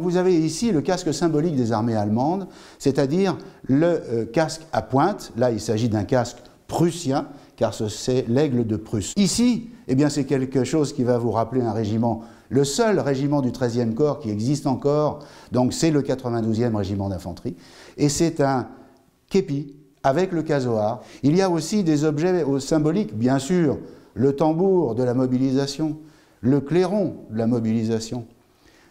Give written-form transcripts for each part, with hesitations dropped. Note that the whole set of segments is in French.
Vous avez ici le casque symbolique des armées allemandes, c'est-à-dire le casque à pointe. Là, il s'agit d'un casque prussien, car c'est l'aigle de Prusse. Ici, eh bien, c'est quelque chose qui va vous rappeler un régiment, le seul régiment du 13e corps qui existe encore, donc c'est le 92e régiment d'infanterie, et c'est un képi avec le casoar. Il y a aussi des objets symboliques, bien sûr, le tambour de la mobilisation, le clairon de la mobilisation,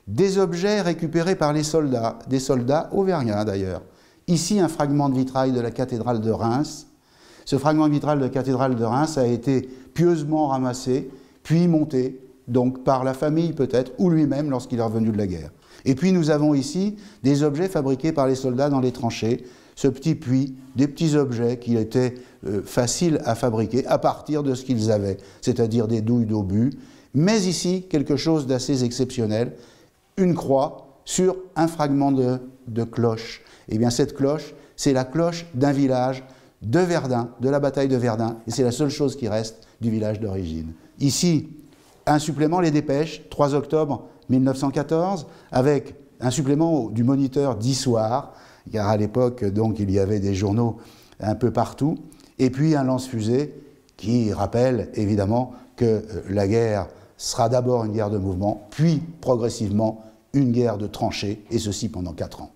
des objets récupérés par les soldats, des soldats auvergnats d'ailleurs. Ici, un fragment de vitrail de la cathédrale de Reims. Ce fragment de vitrail de la cathédrale de Reims a été pieusement ramassé, puis monté, donc par la famille peut-être, ou lui-même lorsqu'il est revenu de la guerre. Et puis nous avons ici des objets fabriqués par les soldats dans les tranchées, ce petit puits, des petits objets qui étaient faciles à fabriquer à partir de ce qu'ils avaient, c'est-à-dire des douilles d'obus, mais ici quelque chose d'assez exceptionnel, une croix sur un fragment de cloche. Et bien cette cloche, c'est la cloche d'un village de Verdun, de la bataille de Verdun, et c'est la seule chose qui reste du village d'origine. Ici, un supplément, les dépêches, 3 octobre 1914, avec un supplément du Moniteur d'Issoire, car à l'époque, donc, il y avait des journaux un peu partout, et puis un lance-fusée qui rappelle évidemment que la guerre sera d'abord une guerre de mouvement, puis progressivement une guerre de tranchées, et ceci pendant 4 ans.